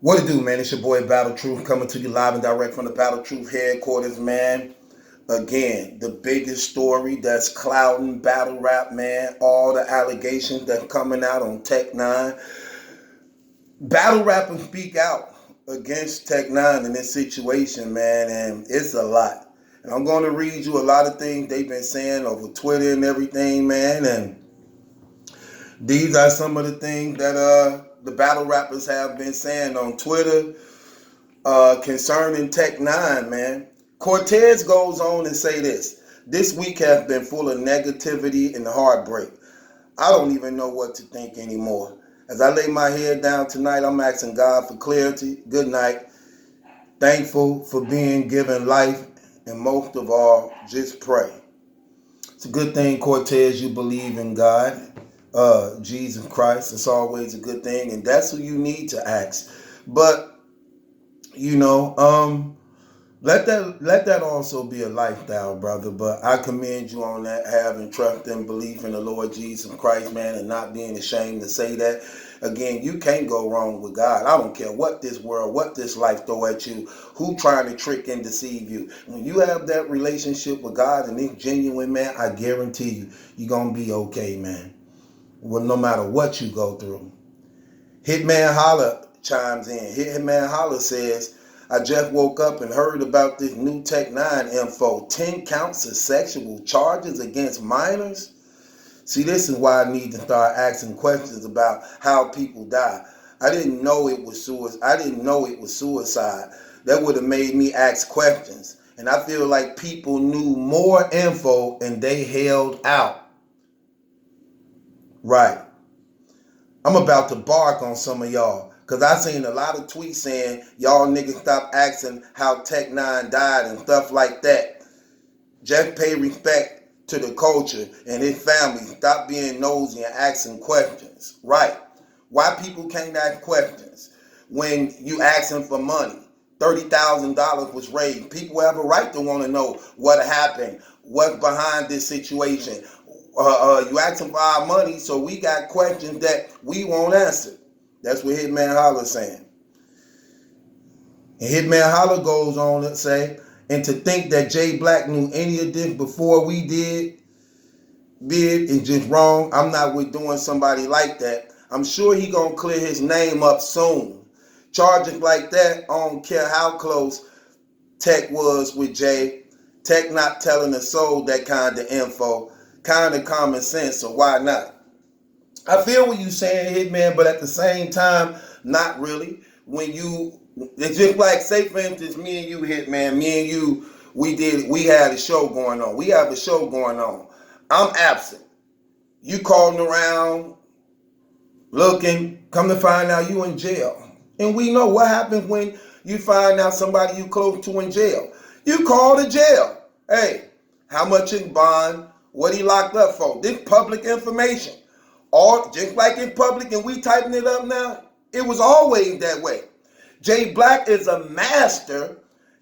What it do, man? It's your boy Battle Truth coming to you live and direct from the Battle Truth headquarters, man. Again, the biggest story that's clouding battle rap, man. All the allegations that's coming out on Tech Nine. Battle rappers speak out against Tech Nine in this situation, man, and it's a lot. And I'm going to read you a lot of things they've been saying over Twitter and everything, man. And these are some of the things that the battle rappers have been saying on Twitter concerning Tech Nine, man. Cortez goes on and say this. This week has been full of negativity and heartbreak. I don't even know what to think anymore. As I lay my head down tonight, I'm asking God for clarity. Good night. Thankful for being given life. And most of all, just pray. It's a good thing, Cortez, you believe in God, Jesus Christ. It's always a good thing. And that's who you need to ask. But, let that also be a lifestyle, brother. But I commend you on that, having trust and belief in the Lord Jesus Christ, man, and not being ashamed to say that. Again, you can't go wrong with God. I don't care what this world, what this life throw at you, who trying to trick and deceive you. When you have that relationship with God and it's genuine, man, I guarantee you, you're going to be okay, man. Well, no matter what you go through. Hitman Holla chimes in. Hitman Holla says, I just woke up and heard about this new Tech 9 info. 10 counts of sexual charges against minors? See, this is why I need to start asking questions about how people die. I didn't know it was suicide. That would have made me ask questions. And I feel like people knew more info and they held out. Right. I'm about to bark on some of y'all. Because I seen a lot of tweets saying, y'all niggas stop asking how Tech 9 died and stuff like that. Just pay respect to the culture and his family. Stop being nosy and asking questions. Right. Why people can't ask questions when you asking for money? $30,000 was raised. People have a right to want to know what happened, what's behind this situation. You asking for our money, so we got questions that we won't answer. That's what Hitman Holla saying. And Hitman Holla goes on to say, and to think that Jblac knew any of this before we did is just wrong. I'm not with doing somebody like that. I'm sure he gonna clear his name up soon. Charges like that, I don't care how close Tech was with Jay. Tech not telling a soul that kind of info. Kind of common sense, so why not? I feel what you're saying, Hitman, but at the same time, not really. It's just like, say for instance, me and you, Hitman, me and you, we had a show going on. We have a show going on. I'm absent. You calling around, looking, come to find out you in jail. And we know what happens when you find out somebody you close to in jail. You call the jail. Hey, how much is bond? What he locked up for? This public information. All just like in public, and we typing it up now. It was always that way. Jblac is a master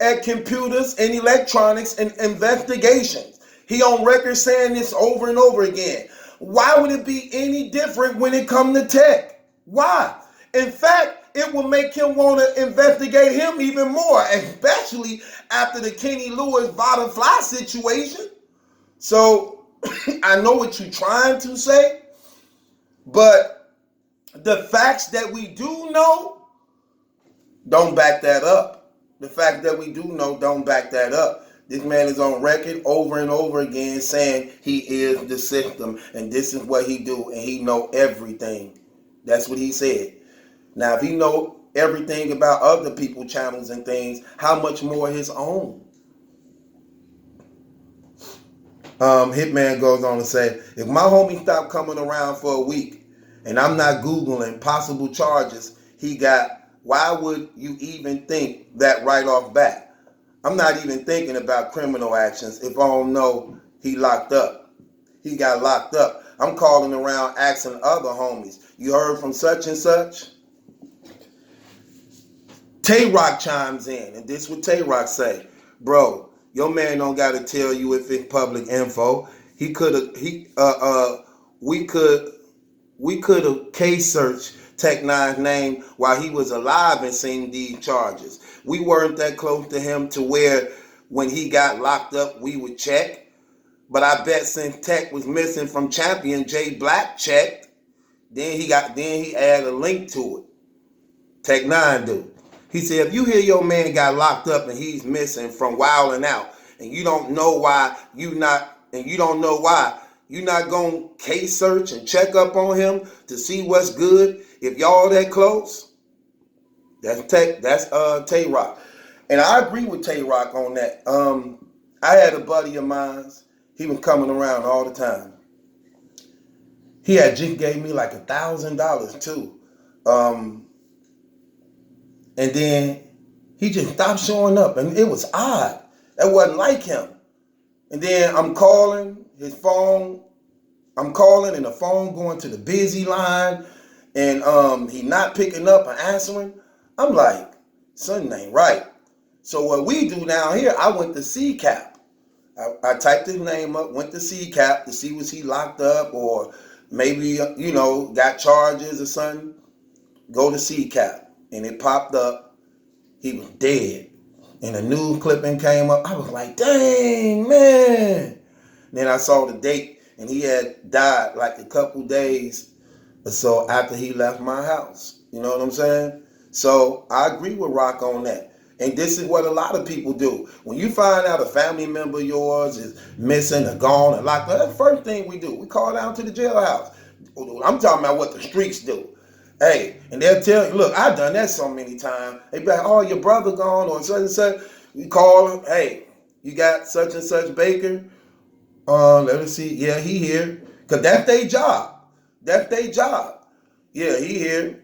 at computers and electronics and investigations. He on record saying this over and over again. Why would it be any different when it comes to tech? Why? In fact, it will make him want to investigate him even more, especially after the Kenny Lewis bottom fly situation. So I know what you're trying to say, but the facts that we do know don't back that up. The fact that we do know don't back that up. This man is on record over and over again saying he is the system and this is what he do and he know everything. That's what he said. Now, if he know everything about other people's channels and things, how much more his own? Hitman goes on to say, if my homie stopped coming around for a week and I'm not Googling possible charges he got, why would you even think that right off bat? I'm not even thinking about criminal actions if I don't know he locked up. He got locked up. I'm calling around asking other homies, you heard from such and such? Tay Rock chimes in, and this is what Tay Rock say. Bro, your man don't gotta tell you if it's public info. We could have case searched Tech Nine's name while he was alive and seen these charges. We weren't that close to him to where when he got locked up, we would check. But I bet since Tech was missing from Champion, Jblac checked. Then he added a link to it. Tech Nine do. He said, if you hear your man got locked up and he's missing from Wilding Out, and you don't know why you're not gonna case search and check up on him to see what's good. If y'all that close, that's Tay Rock. And I agree with Tay Rock on that. I had a buddy of mine, he was coming around all the time. He had just gave me like $1,000 too. And then he just stopped showing up, and it was odd. That wasn't like him. And then I'm calling his phone. I'm calling, and the phone going to the busy line, and he not picking up and answering. I'm like, something ain't right. So what we do down here, I went to CCAP. I typed his name up, went to CCAP to see was he locked up or maybe, got charges or something. Go to CCAP. And it popped up. He was dead. And a news clipping came up. I was like, dang, man. Then I saw the date, and he had died like a couple days or so after he left my house. You know what I'm saying? So I agree with Rock on that. And this is what a lot of people do. When you find out a family member of yours is missing or gone or locked up, that's the first thing we do. We call down to the jailhouse. I'm talking about what the streets do. Hey, and they'll tell you, look, I've done that so many times. They be like, oh, your brother gone or such and such. We call him, hey, you got such and such Baker? Let me see. Yeah, he here. Because that's their job. That's their job. Yeah, he here.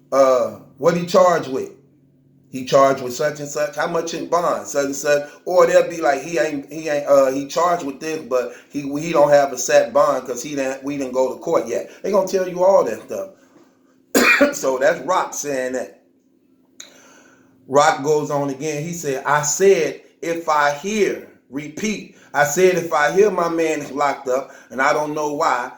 What he charged with? He charged with such and such. How much in bond? Such and such. Or they'll be like, he charged with this, but he don't have a set bond because we didn't go to court yet. They gonna tell you all that stuff. So that's Rock saying that. Rock goes on again. He said, I said, if I hear my man is locked up and I don't know why,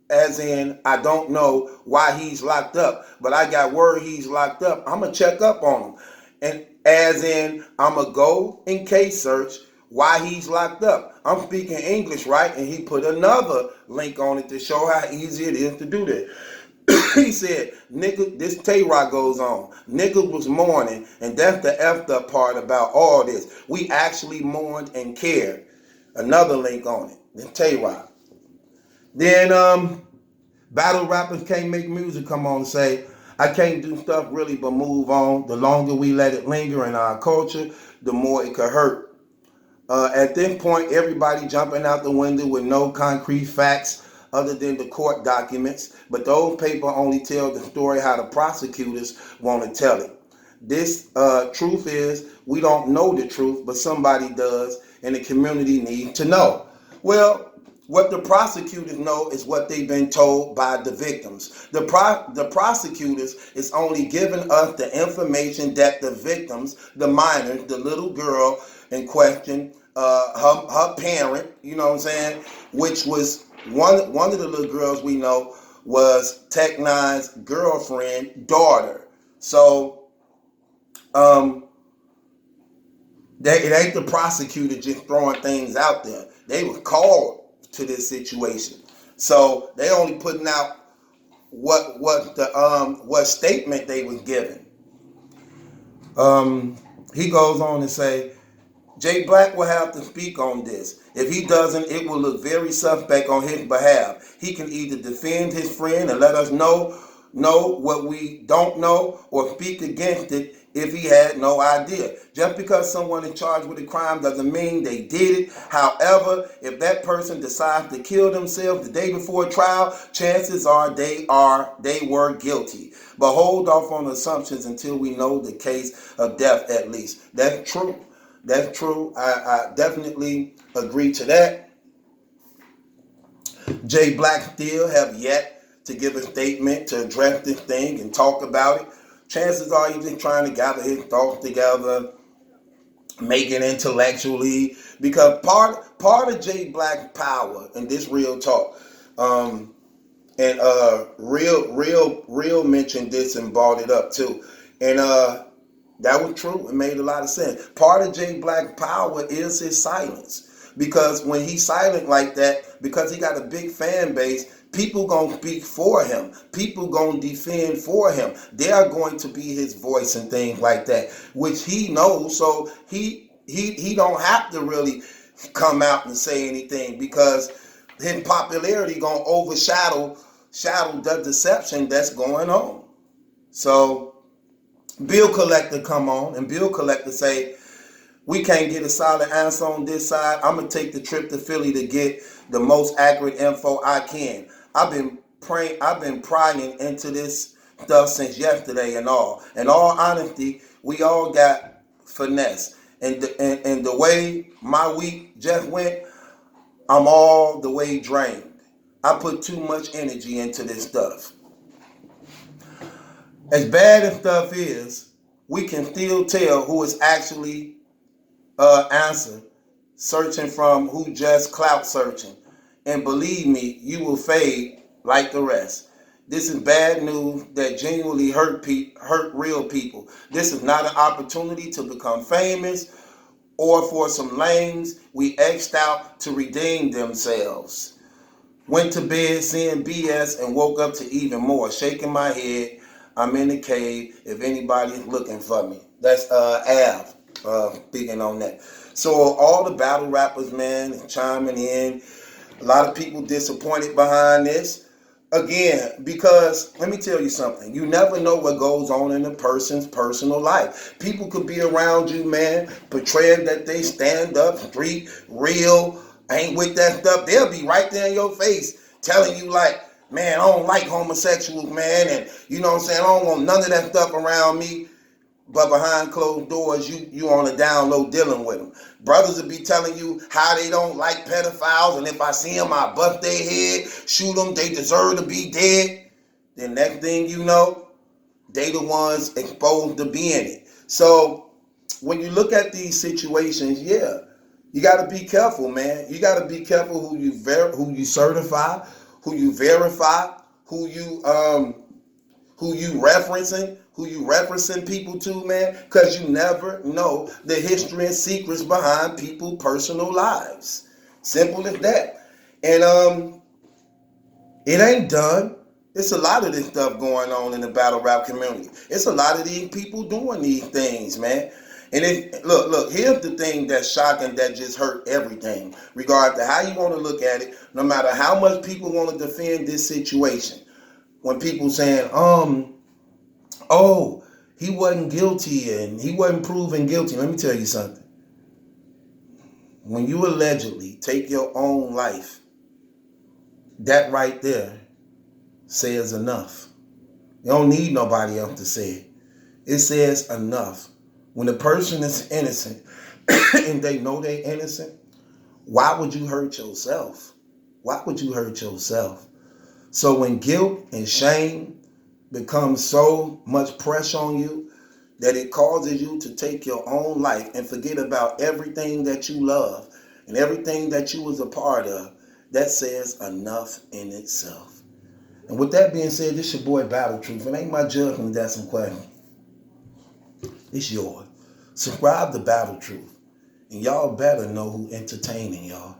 as in I don't know why he's locked up, but I got word he's locked up, I'm going to check up on him. And as in, I'm going to go and case search why he's locked up. I'm speaking English, right? And he put another link on it to show how easy it is to do that. He said, nigga, this Tay Rock goes on. Niggas was mourning, and that's the effed up part about all this. We actually mourned and cared. Another link on it. Then Tay Rock. Then battle rappers can't make music come on and say, I can't do stuff really but move on. The longer we let it linger in our culture, the more it could hurt. At this point, everybody jumping out the window with no concrete facts other than the court documents, but those papers only tell the story how the prosecutors want to tell it. This truth is, we don't know the truth, but somebody does, and the community needs to know. Well, what the prosecutors know is what they've been told by the victims. The prosecutors is only giving us the information that the victims, the minors, the little girl in question, her parent, you know what I'm saying, which was one of the little girls we know was Tech Nine's girlfriend, daughter. So it ain't the prosecutor just throwing things out there. They were called to this situation. So they only putting out what statement they was given. He goes on to say, Jblac will have to speak on this. If he doesn't, it will look very suspect on his behalf. He can either defend his friend and let us know what we don't know, or speak against it if he had no idea. Just because someone is charged with a crime doesn't mean they did it. However, if that person decides to kill themselves the day before trial, chances are they were guilty. But hold off on assumptions until we know the case of death at least. That's true. That's true. I definitely agree to that. Jblac still have yet to give a statement to address this thing and talk about it. Chances are he's just trying to gather his thoughts together, make it intellectually, because part of Jblac's power, and this real talk, And real mentioned this and brought it up too. And that was true. It made a lot of sense. Part of Jblac power is his silence. Because when he's silent like that, because he got a big fan base, people gonna speak for him. People gonna defend for him. They are going to be his voice and things like that, which he knows. So he don't have to really come out and say anything because his popularity gonna overshadow the deception that's going on. So bill collector come on and bill collector say, we can't get a solid answer on this side. I'm gonna take the trip to Philly to get the most accurate info I can. I've been prying into this stuff since yesterday and all. In all honesty, we all got finesse. And the way my week just went, I'm all the way drained. I put too much energy into this stuff. As bad as stuff is, we can still tell who is actually answer searching from who just clout searching. And believe me, you will fade like the rest. This is bad news that genuinely hurt real people. This is not an opportunity to become famous or for some lames we X'd out to redeem themselves. Went to bed seeing BS and woke up to even more. Shaking my head. I'm in the cave if anybody's looking for me. That's Av speaking on that. So all the battle rappers, man, chiming in. A lot of people disappointed behind this. Again, because let me tell you something. You never know what goes on in a person's personal life. People could be around you, man, portraying that they stand up, street, real, ain't with that stuff. They'll be right there in your face telling you like, man, I don't like homosexuals, man, and you know what I'm saying? I don't want none of that stuff around me. But behind closed doors, you on the down low dealing with them. Brothers will be telling you how they don't like pedophiles, and if I see them, I bust their head, shoot them, they deserve to be dead. Then next thing you know, they the ones exposed to be in it. So when you look at these situations, yeah, you got to be careful, man. You got to be careful who you certify, who you verify, who you referencing people to, man, because you never know the history and secrets behind people's personal lives. Simple as that. And it ain't done. It's a lot of this stuff going on in the battle rap community. It's a lot of these people doing these things, man. And look, here's the thing that's shocking that just hurt everything, regardless of how you want to look at it, no matter how much people want to defend this situation. When people saying, oh, he wasn't guilty and he wasn't proven guilty. Let me tell you something. When you allegedly take your own life, that right there says enough. You don't need nobody else to say it. It says enough. When a person is innocent and they know they're innocent, why would you hurt yourself? Why would you hurt yourself? So when guilt and shame becomes so much pressure on you that it causes you to take your own life and forget about everything that you love and everything that you was a part of, that says enough in itself. And with that being said, this your boy Battle Truth. It ain't my judgment that's in question. It's yours. Subscribe to Battle Truth. And y'all better know who entertaining y'all.